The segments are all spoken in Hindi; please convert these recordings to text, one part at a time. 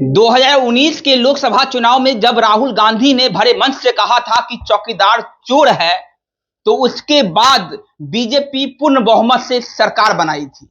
2019 के लोकसभा चुनाव में जब राहुल गांधी ने भरे मंच से कहा था कि चौकीदार चोर है, तो उसके बाद बीजेपी पूर्ण बहुमत से सरकार बनाई थी।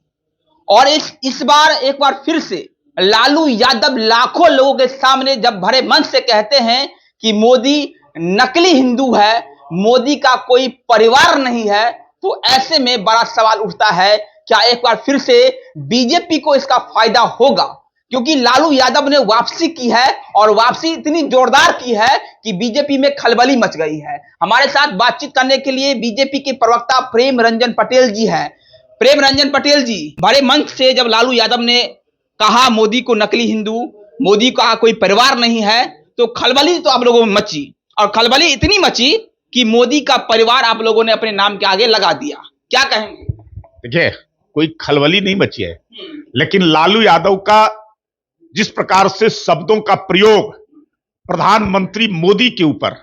और इस बार एक बार फिर से लालू यादव लाखों लोगों के सामने जब भरे मंच से कहते हैं कि मोदी नकली हिंदू है, मोदी का कोई परिवार नहीं है, तो ऐसे में बड़ा सवाल उठता है, क्या एक बार फिर से बीजेपी को इसका फायदा होगा? क्योंकि लालू यादव ने वापसी की है और वापसी इतनी जोरदार की है कि बीजेपी में खलबली मच गई है। हमारे साथ बातचीत करने के लिए बीजेपी के प्रवक्ता प्रेम रंजन पटेल जी हैं। प्रेम रंजन पटेल जी, बड़े मंच से जब लालू यादव ने कहा मोदी को नकली हिंदू, मोदी का कोई परिवार नहीं है, तो खलबली तो आप लोगों में मची, और खलबली इतनी मची कि मोदी का परिवार आप लोगों ने अपने नाम के आगे लगा दिया। क्या कहेंगे? देखिए, कोई खलबली नहीं मची है, लेकिन लालू यादव का जिस प्रकार से शब्दों का प्रयोग प्रधानमंत्री मोदी के ऊपर,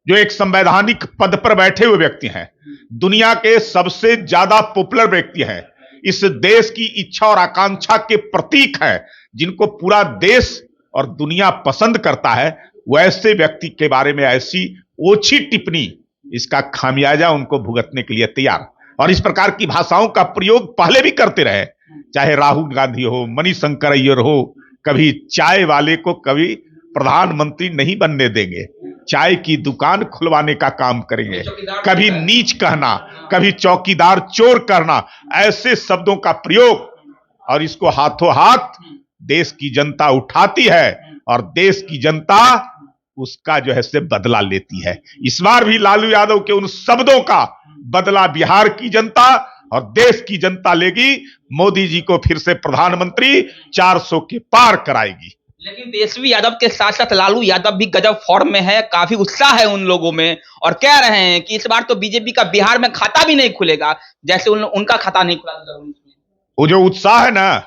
जो एक संवैधानिक पद पर बैठे हुए व्यक्ति हैं, दुनिया के सबसे ज्यादा पॉपुलर व्यक्ति हैं, इस देश की इच्छा और आकांक्षा के प्रतीक हैं, जिनको पूरा देश और दुनिया पसंद करता है, वैसे व्यक्ति के बारे में ऐसी ओछी टिप्पणी, इसका खामियाजा उनको भुगतने के लिए तैयार। और इस प्रकार की भाषाओं का प्रयोग पहले भी करते रहे, चाहे राहुल गांधी हो, मणिशंकर अय्यर हो। कभी चाय वाले को कभी प्रधानमंत्री नहीं बनने देंगे, चाय की दुकान खुलवाने का काम करेंगे। कभी नीच कहना, कभी चौकीदार चोर करना, ऐसे शब्दों का प्रयोग, और इसको हाथों हाथ देश की जनता उठाती है और देश की जनता उसका जो है से बदला लेती है। इस बार भी लालू यादव के उन शब्दों का बदला बिहार की जनता और देश की जनता लेगी। मोदी जी को फिर से प्रधानमंत्री 400 के पार कराएगी। लेकिन तेजस्वी यादव के साथ साथ लालू यादव भी गजब फॉर्म में है, काफी उत्साह है उन लोगों में, और कह रहे हैं कि इस बार तो बीजेपी का बिहार में खाता भी नहीं खुलेगा, जैसे उनका खाता नहीं खुला था। वो जो उत्साह है ना,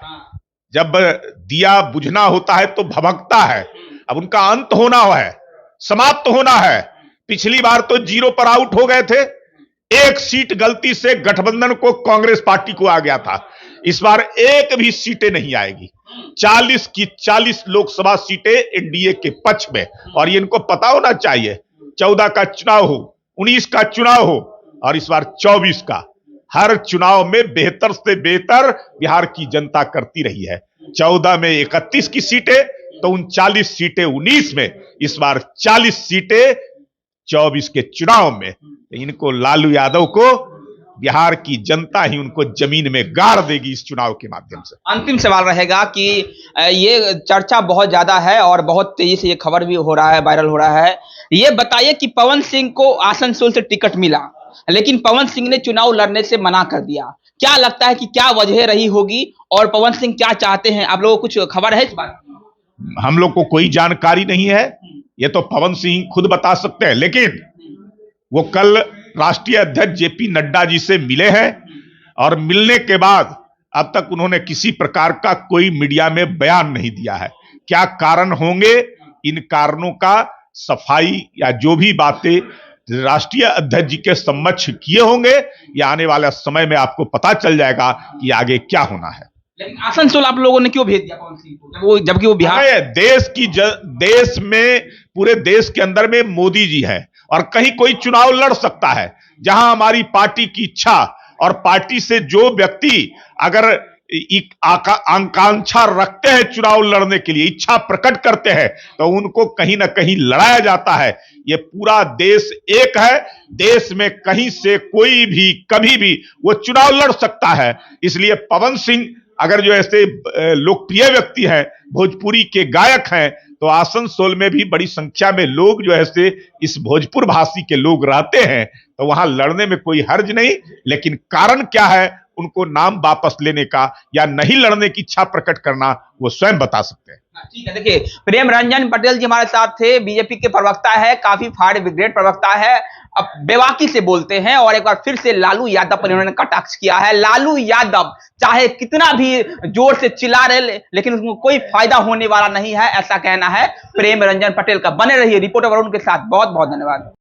जब दिया बुझना होता है तो भभकता है। अब उनका अंत होना है, समाप्त होना है। पिछली बार तो 0 पर आउट हो गए थे, एक सीट गलती से गठबंधन को, कांग्रेस पार्टी को आ गया था। इस बार एक भी सीटें नहीं आएगी। 40 की 40 लोकसभा सीटें एनडीए के पक्ष में, और ये इनको पता होना चाहिए। 14 का चुनाव हो, 19 का चुनाव हो, और इस बार 24 का, हर चुनाव में बेहतर से बेहतर बिहार की जनता करती रही है। 14 में 31 की सीटें, तो 39 सीटें 19 में, इस बार 40 सीटें 24 के चुनाव में। इनको, लालू यादव को बिहार की जनता ही उनको जमीन में गाड़ देगी इस चुनाव के माध्यम से। अंतिम सवाल रहेगा कि ये चर्चा बहुत ज्यादा है और बहुत तेजी से ये खबर भी हो रहा है, वायरल हो रहा है। ये बताइए कि पवन सिंह को आसनसोल से टिकट मिला, लेकिन पवन सिंह ने चुनाव लड़ने से मना कर दिया। क्या लगता है कि क्या वजह रही होगी और पवन सिंह क्या चाहते हैं? आप लोगों को कुछ खबर है इस बात? हम लोग को कोई जानकारी नहीं है, ये तो पवन सिंह खुद बता सकते हैं। लेकिन वो कल राष्ट्रीय अध्यक्ष जेपी नड्डा जी से मिले हैं, और मिलने के बाद अब तक उन्होंने किसी प्रकार का कोई मीडिया में बयान नहीं दिया है। क्या कारण होंगे, इन कारणों का सफाई या जो भी बातें राष्ट्रीय अध्यक्ष जी के समक्ष किए होंगे, या आने वाला समय में आपको पता चल जाएगा कि आगे क्या होना है। लेकिन आसनसोल आप लोगों ने क्यों भेज दिया पवन सिंह को, जबकि वो बिहार देश में, पूरे देश के अंदर में मोदी जी है, और कहीं कोई चुनाव लड़ सकता है। जहां हमारी पार्टी की इच्छा, और पार्टी से जो व्यक्ति अगर आकांक्षा रखते हैं चुनाव लड़ने के लिए, इच्छा प्रकट करते हैं, तो उनको कहीं ना कहीं लड़ाया जाता है। ये पूरा देश एक है, देश में कहीं से कोई भी कभी भी वो चुनाव लड़ सकता है। इसलिए पवन सिंह अगर जो ऐसे लोकप्रिय व्यक्ति हैं, भोजपुरी के गायक हैं, तो आसनसोल में भी बड़ी संख्या में लोग जो है इस भोजपुर भाषी के लोग रहते हैं, तो वहां लड़ने में कोई हर्ज नहीं। लेकिन कारण क्या है उनको नाम वापस लेने का या नहीं लड़ने की इच्छा प्रकट करना, वो स्वयं बता सकते हैं। ठीक है, देखिए प्रेम रंजन पटेल जी हमारे साथ थे, बीजेपी के प्रवक्ता है, काफी फायर ब्रिगेड प्रवक्ता है, अब बेबाकी से बोलते हैं, और एक बार फिर से लालू यादव पर इन्होंने कटाक्ष किया है। लालू यादव चाहे कितना भी जोर से चिल्ला रहे, लेकिन उसको कोई फायदा होने वाला नहीं है, ऐसा कहना है प्रेम रंजन पटेल का। बने रहिए रिपोर्टर वरुण के साथ। बहुत बहुत धन्यवाद।